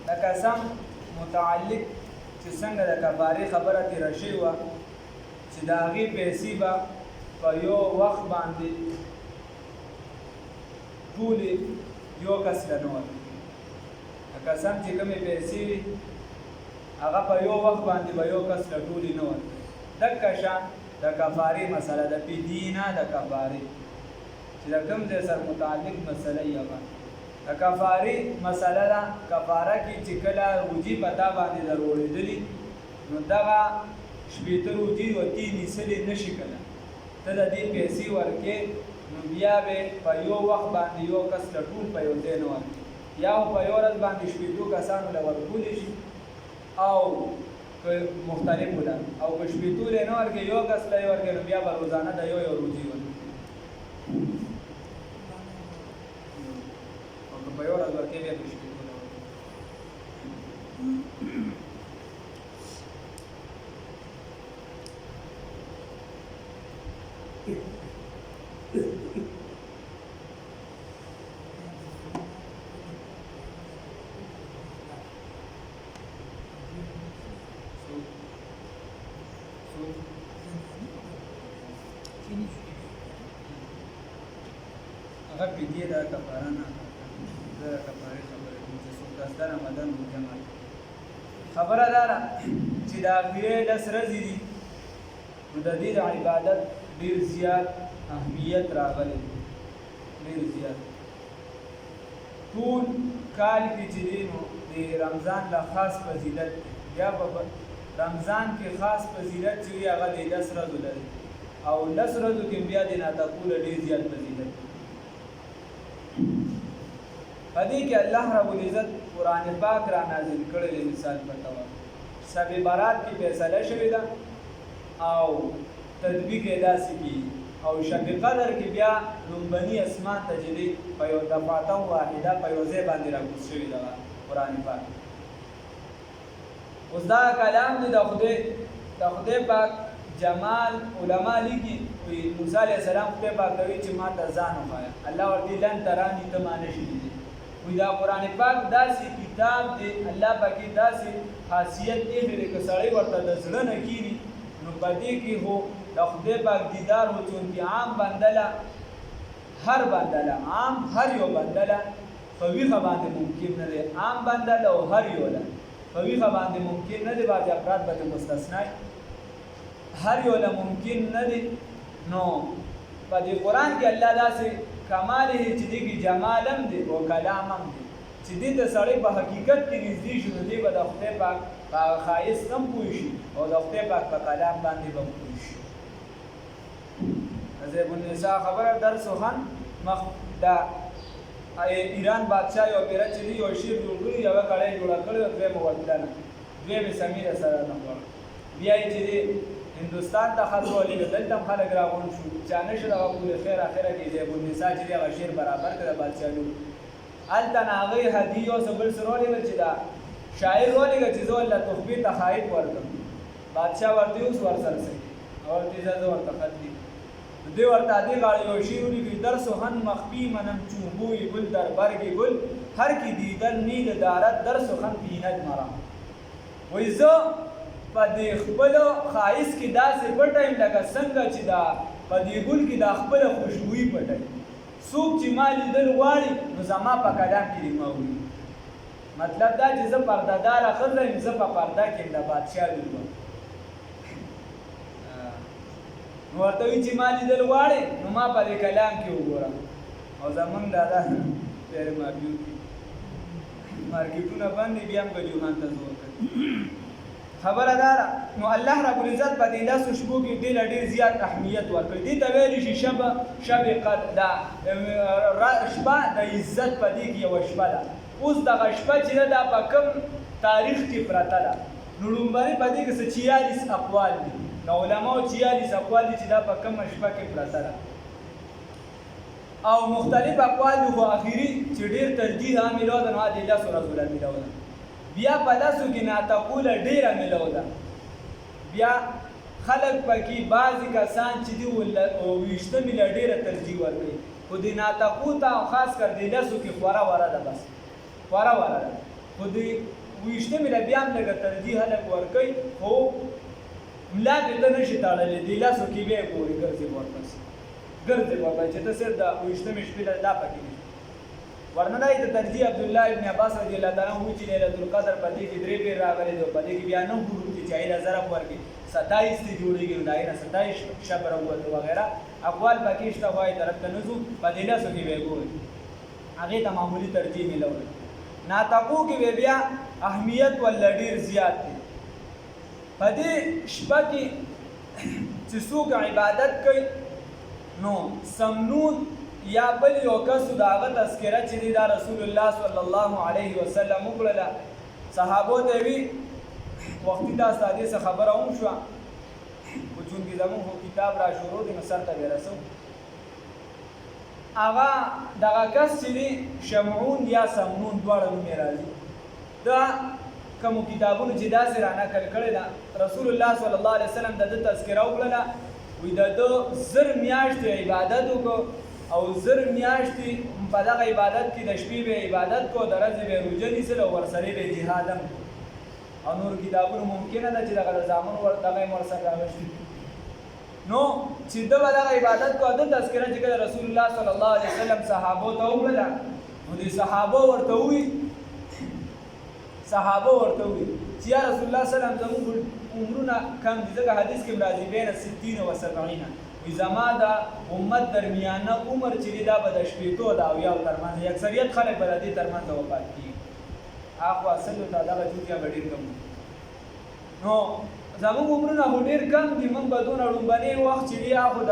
د قسم متعلق چې څنګه د کفارې خبره تېره شوې وه چې د هغې پیسې به په یو وخت باندې ټولې یو کس له نه ورکوي. د قسم چې کومې پیسې وي هغه په یو وخت باندې به یو کس له ټولې نه ورکوي. دقه شان د کفارې مسله د فدیې نه د کفارې چې د کوم ځای سره متعلق مسله یې هغه د کفارې مسله ده. کفاره کې چې کله روجي په تا باندې دروړېدلي نو دغه شپېته روجي ورتې نیسلی نه شي کله ته د دې پیسې ورکې نو بیا به په یو وخت باندې یو کس له ټول په یو ځای نه ورکړي یا په یو ورځ باندې شپېتو کسانو له ورکولی شي او که مختلفو ده او که شپېتو له نه ورکړي یو کس له یې ورکړي نو بیا به روزانه د یو روجي ورکړي او که په یو ورځ ورکړي بیا به شپېتو له ورکړي. هغه فدیه ده کفاره نه زه کفارې خبرې کوم چې څوک قصدن عمدن مجمع خبره دا ده چې د اخرې 10 ورځې دي نو د دې د عبادت ډېر زیات اهمیت راغلی ډېر زیات ټول کال کې چې دی نو د رمضان له خاص فضیلت دی بیا په رمضان کې خاص فضیلت چې وي هغه د 10 ورځو لري او 10 ورځو کې بیا د ناتقوله ډېر زیات فضیلت دی. په دې کې الله رب العزت قرآن پاک را نازل کړی دی مثال په توګه شب برات کې فیصله شوې ده او تطبیق یې داسې کېږي او شب قدر کې بیا لومبني اسمان ته چې دی په یو دفعه واحده په یو ځای باندې راکوز شوي ده قرآن پاک. اوس دا کلام دی د خدای پاک جمال علما لیکي موسی علیه السلام خدای پاک ته وایي چې ما ته ځان وښایه الله ورته لن تراني ته ما نشي لیدلی وایي دا قرآن پاک داسې کتاب دی الله پاکې داسې خاصیت ایښی دی که سړی ورته د زړه نه کښېني نو په دې کې هو د خدای پاک دیدار و چونکې عام بندله هر بندله عام هر یو بندله په ویښه باندې ممکن نه دی عام بندله او هر یو ده په ویښه باندې ممکن نه دی بعضې افراد به د مستثنی هر یو له ممکن نه دی نو په دې قرآن کې الله داسې کمال یې چې دې کې جمال هم دی او کلام هم دی چې دې ته سړی په حقیقت کې نږدې شي نو دې به د خدای پاک په ښایست هم پوه شي او د خدای پاک په کلام باندې به پوه شي. ذیب النساء خبره درس وخوان مخ د ایران بادشاه یو پیره چې دی یو شیر جوړ کړي یوه کړۍ جوړه کړې وه دویمه ودلنه دویمې سمیره سره نه غواړه بیا یې چې دی هندوستان ته خط ولېږه دلته هم خلک راغونډ شو چا نه شو دغه پورې خیر اخره کې ذیب النساء چې دی هغه شیر برابر کړه د بادشاه لور هلته نه هغې هدیې یو څه بل څه راولېږه چې دا شاعر راولېږه چې زه ورله تحفې تحایف ورکړم بادشاه ورته اوس ورسره څه ورته زه ورته خط لیکم دوی ورته دې غاړې یو شعر ولیکي در سخن مخفی منم چوبوی گل در برگ گل هر کی دیدن نیل دارد در سخن بیند مرا وایي زه په دې خپلو ښایست کې داسې پټ یم لکه څنګه چې دا په دې ګل کې دا خپله خوشبويي پټه څوک چې ما لیدل غواړي نو زما په کلام کې دې ما ولیکي مطلب دا چې زه پردهداره ښځه یم زه په پرده کې یم د بادشاه لور وم نو ورته وایي چې ما لیدل غواړې نو ما په دې کلام کې وګوره او زمونږ دادا پیر مارکیټ مارکیټونه بند دي بیا هم ګجوهان ته زور کوي. خبره دا ده نو الله رب العزت په دې 10 شپو کې دې له ډېر زیات اهمیت ورکړي دې ته ویلی شي شب قدر دا شپه د عزت په دې کې یوه شپه ده. اوس دغه شپه چې ده دا په کوم تاریخ کې پرته ده نو لومړني په دې کې څه 46 اقوال دي د علماو 46 اقوال دي چې دا په کومه شپه کې پرته ده او مختلف اقوال دي خو اخري چې ډېر ترجیح هم میلاو ده نو هغه د 10 ورځو له میلاو ده بیا په 10 کې ناتقوله ډېره میلاو ده بیا خلک پکې بعضې کسان چې دي 20 میله ډېره ترجیح ورکوي خو د ناتقو ته او خاص کر د 10 کې خوره وره ده بس خوره وره ده خو د ویشتمې له بیا هم لږه ترجیح هلک ورکوي خو ملا دې ته نشي تړلی دې لاسو کې بیا یې ګوري ګرځي ورپسې چې ته صرف د ویشتمې شپې له دا پکې نه ورنه دا د ترجیح عبدالله ابن عباس رضی الله تعالی عنه چې لیلة القدر په دې کې 3 پیر راغلي دي په دې کې بیا نه ګورو چې چایله ضرب ورکړي 27 ته جوړېږي نو دایره 27 شب راووت وغیرہ اقوال پکې شته وایي طرف ته نزو په دې لاسو کې به ګوري هغه ته معمولی ترجیح ملول ناطقو کې بیا اهمیت ول ډیر زیات دي په دې شپه کې چې څوک عبادت کوي نو سمنون یا بل یو کس داغه تذکره چې دا رسول الله صلی الله علیه وسلم وکړه صحابو ته وی وختي دا ساده خبره هم شو او چون کې زموږ کتاب را شروع دي نو سره ته ورسو هغه دغه کس چې شمعون یا سمنون دواړه نوم راځي دا کوم کتابونو چې دا سره نقل کړي دا رسول الله صلی الله علیه وسلم د تذکره وکړه وی د زر میاشتې عبادت وکړو او زر میاشتې په دغه عبادت کې د شپې به عبادت کو د ورځې به روژه نیسل او ورسره به جهاد هم او نور کتابونو ممکنه ده چې دغه زامن دغه ورسره راوستي نو چې دغه عبادت کو د تذکره چې رسول الله صلی الله علیه وسلم صحابو ته وکړه نو دي صحابه ورته وی چې یا رسول الله صلی الله علیه وسلم زموږ عمرونه کم دي ځکه حدیث کې راځي بین 60 و 70 وی زما د امت درمیانه عمر چې دا به د شپېتو د اویاو ترمنځ اکثریت خلک به د دې ترمنځ وفات کېږي هغه اصل ته دغه چوکیا به ډېر کم نو زموږ عمرونه خو ډېر کم دي موږ به دونه لومبنی وخت چې دی هغه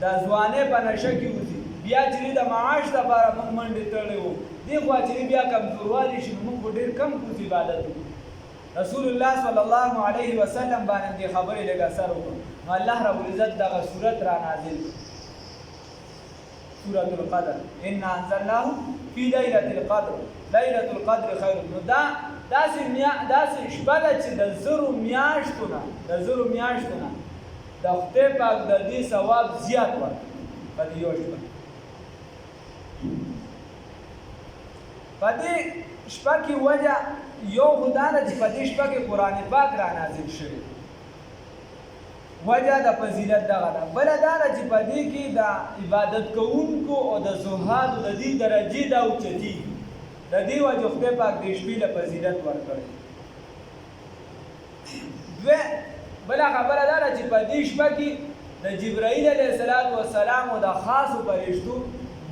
د ځوانۍ په نشه کې وځي بیا چې د معاش لپاره موږ منډې تړلی وو دې خوا چې بیا کمزوروالی شي موږ خو ډېر کم کوو عبادت وکړو رسول الله صلی الله علیه وسلم باندې دې خبرې لږ اثر وکړو نو الله رب العزت دغه صورت را نازل سورة القدر ان انزلناه فی لیلة القدر لیلة القدر خیر نو داسې شپه ده چې د زرو میاشتونه د خدای پاک د دې ثواب زیات ورکړي په دې یو شپه په دې شپه کې وجه یو خدا ده چې په دې شپه کې قرآن پاک را نازل شوی وجه د فضیلت دغه ده بله دا ده چې په دې کې د عبادت کوونکو او د زهادو د دې درجې دا اوچتېږي د دې وجه خدای پاک دې شپې له فضیلت ورکړی بله خبره دا ده چې په دې شپه کې د جبرائیل علیه السلام او د خاصو فرشتو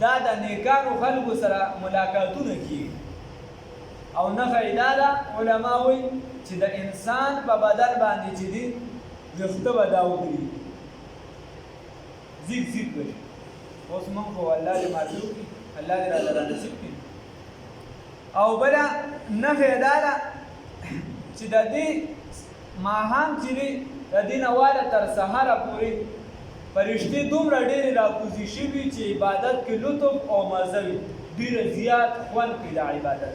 دا د نیکانو خلکو سره ملاقاتونه کیږي او نښه دا ده علما وایي چې د انسان په بدن باندې چې دي ویښته به دا ودرېږي زیږ به شي اوس موږ خو الله دې معافي وکړي الله دې راته رانصیب کړي او بله نښه دا ده چې د دې ماښام چې دی د دې نه واله تر سهاره پورې فرشتې دومره ډېرې راکوزي شوي چې عبادت کې لطف او مزه وي ډېره زیات خوند کوي د عبادت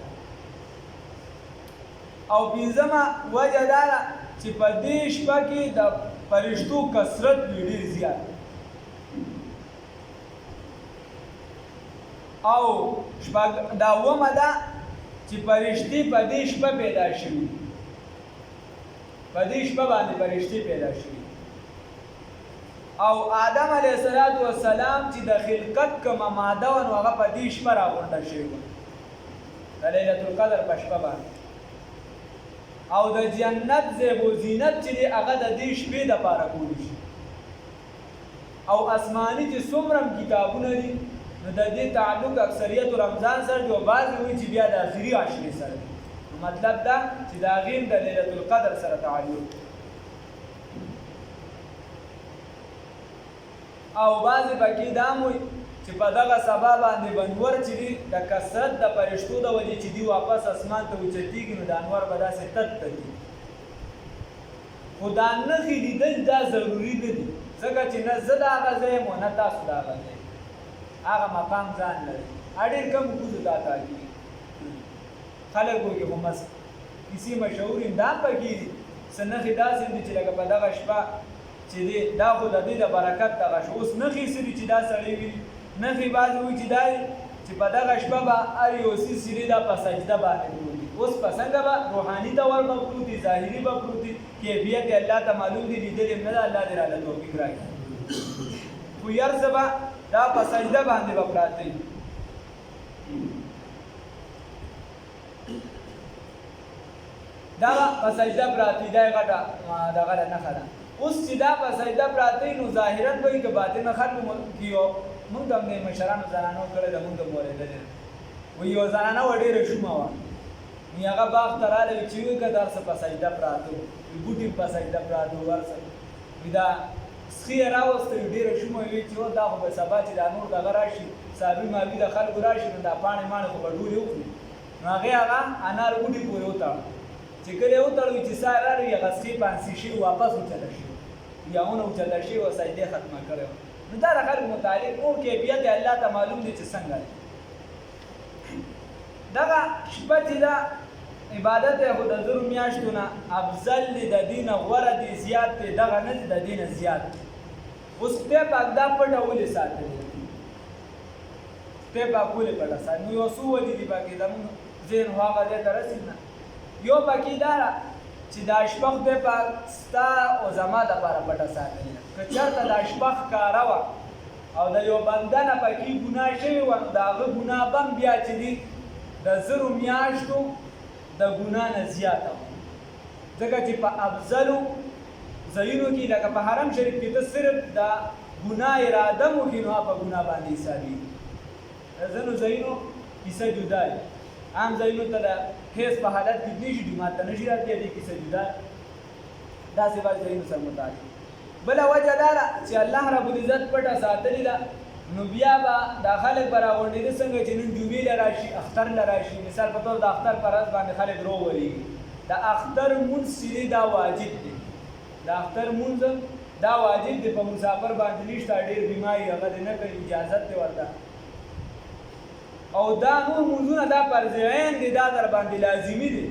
او پنځمه وجه دا ده چې په دې شپه کې د فرشتو کثرت وي ډېر زیات او دا اومه ده چې فرشتې په دې شپه پیدا شوي په دې شپه باندې فرشتې پیدا شوي او آدم علیه السلام چې د خلقت کومه ماده وه نو هغه په دې شپه راغونډه شوې وه د لیلة القدر په شپه باندې او د جنت زیب و زینت چې دی هغه د دې شپې دپاره کولی شي او آسماني چې څومره کتابونه دي نو د دې تعلق اکثریت رمضان سره دی او بعضې وایي چې بیا د آخري عشرې سره دی نو مطلب دا چې د هغې هم د لیلة القدر سره تعلق او بعضې پکې دا هم وایي چې په دغه سبا باندې بنور چې دی د کثرت د فرشتو د وجې چې دی واپس اسمان ته اوچتېږي نو د انور به داسې تت کېږي خو دا نښې لیدل دا ضروري نه دي ځکه چې نه زه د هغه ځای یم او نه تاسو د هغه ځای هغه مقام ځان لري ډېر کم کوزو دا کار کېږي خلک وایي خو کیسې مشهور دا هم پکې دي څه نښې داسې دي چې لکه په دغه شپه چې دی دا خو د دې د برکت دغه شو اوس نښې څه دي چې دا سړی وي نښې بعضې وایي چې دا چې په دغه شپه به هر یو څیز چې دی دا په سجده باندې پروت وي اوس په څنګه به روحاني ډول به پروت دي، ظاهري به پروت دي، کیفیت یې الله ته معلوم دي، لیدلې نه ده، الله دې راله توفیق راکړي. خو هر څه به دا په سجده باندې به پراته وي. دا په سجده پراته وي، دا یې غټه دغه نښه ده. اوس چې دا په سجده پراته وي نو ظاهرا به وي که باطنه خلکو کې یو مونږ هم د مشرانو زنانو کړی ده، مونږ هم اورېدلې ده. وایي یو زنانه وه ډېره شومه وه، نو هغه باغ ته راغلی وي چې وایي که دا هر څه په سجده پراته وو، بوټي په سجده پراته وو، هر څه وایي دا سخي یې راوسته وي، ډېره شومه وي چې دا خو به سبا چې دا نور دغه راشي صابي مابي د خلکو راشي نو دا پاڼې ماڼې خو به ډولې وخوري. نو هغې هغه انار بوټي پورې وتړه، چې کله یې وتړوي چې ساه راغی هغه سخي پانسي شي واپس اوچته شي یا اونه اوچته شي او سجدې ختمه کړې وه. نو دا د خلکو متعلق نور کیفیت یې الله ته معلوم دی چې څنګه دی. دغه شپه چې ده عبادت یې خو د زرو میاشتو نه افضل دی، د دې نه غوره دی، زیات دی، دغه نه دی، د دې نه زیات دی. اوس خدای پاک دا پټه ولې ساتلې ده؟ خدای پاک ولې پټه ساتلې؟ نو یو څو وجې دي پکې زموږ ذهن خو هغه ځای ته رسېد نه. یو پکې دا ده چې دا شپه خدای پاک ستا او زما دپاره پټه ساتلې ده. که چېرته دا شپه ښکاره وه او د یو بنده نه پکې ګناه شوې وه نو د هغه ګناه به هم بیا چې دي د زرو میاشتو د ګناه نه زیاته وه. ځکه چې په افضلو ځایونو کې لکه په حرم شریف کې ته صرف د ګناه اراده مو وکړي نو په ګناه باندې حسابېږي. د ځینو ځایونو کیسه جدا وي، عام ځایونو ته د حیض په حالت کې نه شي جومات ته نه شي راتلی، دې کیسه جدا داسې بعضې ځایونو سره متعلق. بله وجه دا ده چې الله رب العزت پټه ساتلې ده نو بیا به دا خلک به راغونډېده څنګه چې نن جمعې له راشي، اختر له راشي. مثال په طور د اختر په ورځ باندې خلک راوورېږي. د اختر مونځ چې دی دا واجب دی، د اختر مونځ دا واجب دی، په مسافر باندې نشته، ډېر بیماري هغه دې نه کوي، اجازت دی ورته. او دا نور مونځونه دا فرض عین دی، دا در باندې لازمي دی.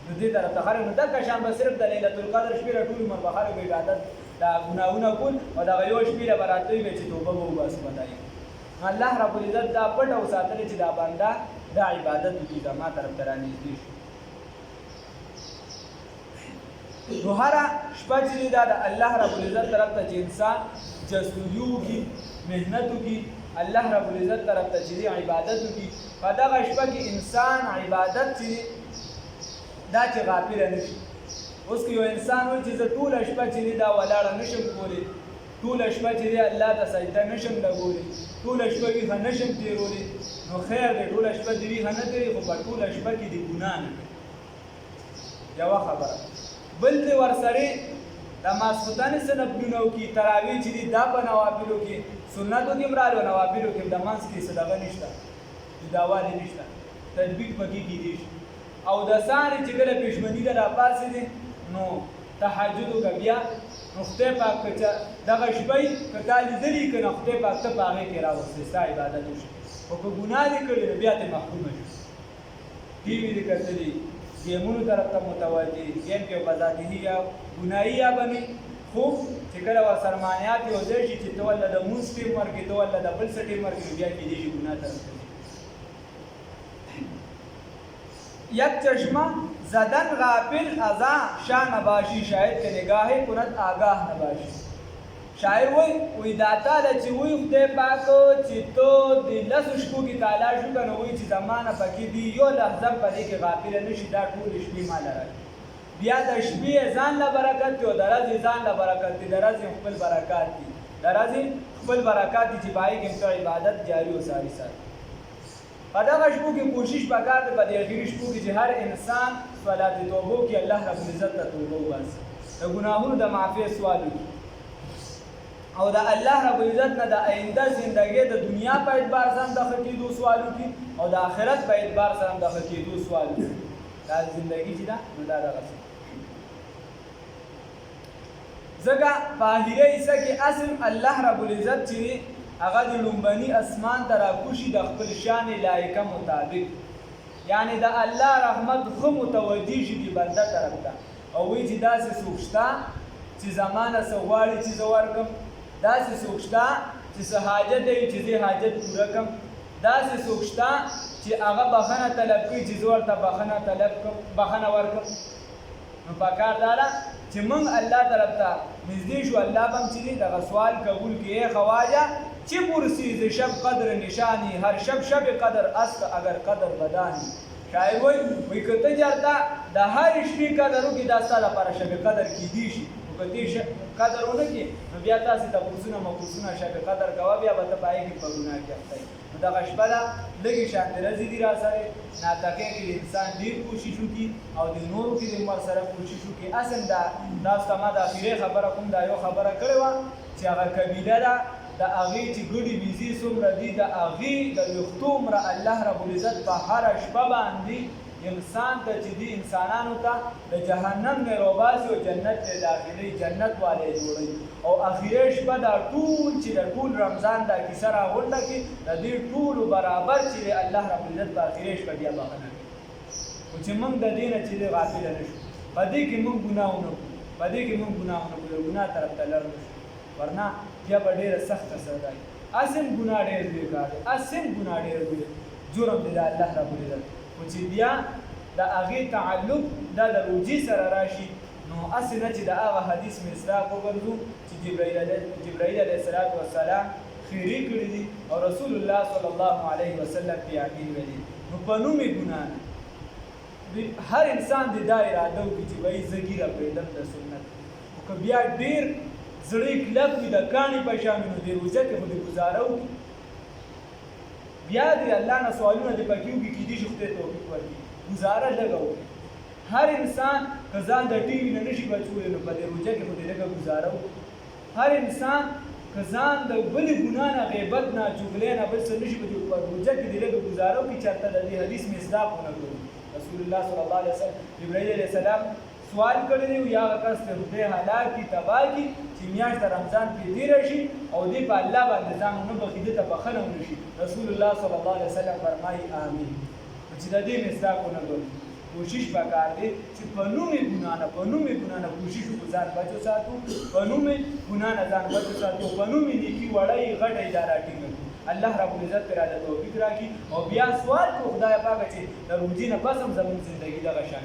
نو دې طرف ته خلک نو دغه شان به صرف د لیلة القدر شپې را ټول عمر به خلک عبادت دا ګناهونه کول او دغه یو شپې له به راتلوي به چې توبه به وباسي بدایي. الله رب العزت دا پټ او ساتلی چې دا بنده دا عبادت وکړي، زما طرف ته رانږدې شي. نو هره شپه چې دی دا د الله رب العزت طرف ته چې انسان جستجو وکړي، محنت وکړي، الله رب العزت طرف ته چې دی عبادت وکړي، په دغه شپه کې انسان عبادت چې دا چې غافله نه شي. اوس که یو انسان وایي چې زه ټوله شپه چې دی دا ولاړه نه شم کولی، ټوله شپه چې دی الله ته سجده نه شم لګولی، ټوله شپه ویښه نه شم تېرولی، نو خیر دی، ټوله شپه دې ویښه نه تېري، خو په ټوله شپه کې دې ګناه نه کوي. یوه خبره. بل دې ورسره د ماسخوتن څه نفلونه وکړي، تراویح چې دي دا په نوافلو کې، سنتو کې هم راغلي، نوافلو کې د منځ کې څه دغه نشته، جداوالي نشته، تطبیق پکې کېدی شي. او د سهارې چې کله پېشمني ده راپاڅېدې نو تهجد وکړه، بیا نو خدای پاک که دغه شپه یې که تا لیدلي که نه خدای پاک ته په هغې کې راوستې ستا عبادت وشي. خو که ګناه دې کړې نو بیا ترې محرومه شي. ټي وي دې کتلي، ګیمونو طرف ته متوجه، ګیم کې بذاتي یا ګناهي یا به نه، خو چې کله ورسره مانعات یو ځای شي چې ته ولله د مونځ ټیم ورکړې، ته ولله د بل څه ټیم ورکړې، بیا کېدای شي ګناه طرف ته. یک چشمه زدن غافل ازا شاه نباشی، شاید که نگاه کند آگاه نباشی. شاعر وی داتا ده چې وی خدای پاک چې تو د لسو شپو کې تلاش وکړه نو وی چې زمانه پکې دی یو لحظه په دې کې غافله نه شي، دا ټولې شپې ماله راکړي. بیا د شپې ځان له برکت دی او د ورځې ځان له برکت دی، د ورځې خپل برکات دي، د ورځې خپل برکات دي چې په هغې کې ته عبادت جاري وساري ساتي. په دغه شپو کې کوشش پکار دی، په دې اخري شپو کې چې هر انسان صلات توبه وکړي، الله رب العزت ته توبه وباسي، د ګناهونو د معافۍ سوال وکړي، او د الله رب العزت نه د آینده زندګۍ د دنیا په اعتبار سره د ښه کېدو سوال وکړي او د آخرت په اعتبار سره د ښه کېدو سوال وکړي. دا زندګي چې ده نو دا دغسې ځکه په آخري حصه کې اصل الله رب العزت چې هغه د لومبني اسمان ته راکوشي د خپل شان لایقه مطابق، یعنی د الله رحمت ښه متوجه شي د بنده طرف ته او وایي چې داسې څوک شته چې زما نه څه غواړي چې زه ورکړم، داسې څوک شته چې څه حاجت دی چې زه حاجت پوره کړم، داسې څوک شته چې هغه بخښنه طلب کوي چې زه ورته بخښنه ورکړم. نو پکار دا ده چې موږ الله طرف ته نږدې شو. الله به هم چې دی دغه سوال قبول کړي. ای خواجه چه پرسیز شب قدر نشانی هر شب قدر است اگر قدر بدانی. شاعر وایي که ته چېرته د هرې شپې قدر وکړې دا ستا لپاره شب قدر کیدی شي. خو که ته قدر ونه کړې نو بیا تاسې تپوسونه مپوسونه شب قدر کوه بیا به ته په هغې کې په ګناه کې اخته یې. نو دغه شپه ده لږې شانتې ورځې دي را سره ناټکۍ کې د انسان ډېر کوشش وکړي او د نورو کې د ورسره کوشش وکړي. اصل دا تاسو ته ما د اخرې خبره کوم دا یو خبره کړې وه چې هغه قبیله ده د هغې چې ګډې ویزې څومره دي د هغې د ویښتو عمره الله رب العزت په هره شپه باندې انسان ته چې دي انسانانو ته د جهنم نه روباسي او جنت ته داخلي جنت والے جوړوي. او اخري شپه دا ټول چې د ټول رمضان دا کیسه راغونډه کړي د دې ټولو برابر چې الله رب العزت په اخري شپه بیا بخښنه کوي. خو چې موږ د دې نه چې غافله نه شو په دې کې موږ ګناه ونه کړو ګناه طرف ته لاړ نه شو ورنه بیا به ډېره سخته سزا وي. اسم ګناه ډېر لوی کار دی. ګناه ډېر لوی جرم دی د الله رب العزت. خو چې بیا د هغې تعلق دا د روجې سره راشي نو هسې نه چې د هغه حدیث مصداق وګرځو چې جبرائیل علیه السلام خیرې کړي دي او رسول الله صلی الله علیه وسلم پې امین ویلي. نو په نوم یې ګناه نه هر انسان دې دا اراده وکړي چې وایي زه ږیره پرېږدم د سنت. خو که بیا ډېر زړه یې کلک وي د کاڼي په شان وي نو دې روژه کې خو دې ګزاره وکړي. بیا دې الله نه سوالونه دې پکې وکړي کیدای شي خدای توفیق ورکړي ګزاره لږه وکړي. هر انسان که ځان د ټي وي نه نشي بچولی نو په دې روژه کې خو دې لږه ګزاره وکړي. هر انسان که ځان د بلې ګناه نه غیبت نه جګړې نه بل څه نشي بچولی په روژه کې دې لږه ګزاره وکړي چېرته د دې حدیث مصداق ونه کړو. رسول الله صلی الله علیه وسلم جبرائیل علیه السلام سوال کړی دی یا هغه کس ته خدای هلاک کړي تباه کړي چې میاشت د رمضان پرې تېره شي او دې په الله باندې ځان ونه بخښي ده ته بښنه ونه شي. رسول الله صلی الله علیه وسلم فرمایي آمین. چې د دې مصداق ونه کړو کوشش پکار دی چې په نوم یې ګناه نه کوشش وکړو ځان بچو ساتو په نوم یې ګناه نه ځان بچو ساتو په نوم یې نیکي وړی غټه اداره ټینګه کړو. الله رب العزت پرې راته توفیق راکړي او بیا سوال کو خدای پاکه چې د روژې نه پس هم زموږ زندګي دغه شان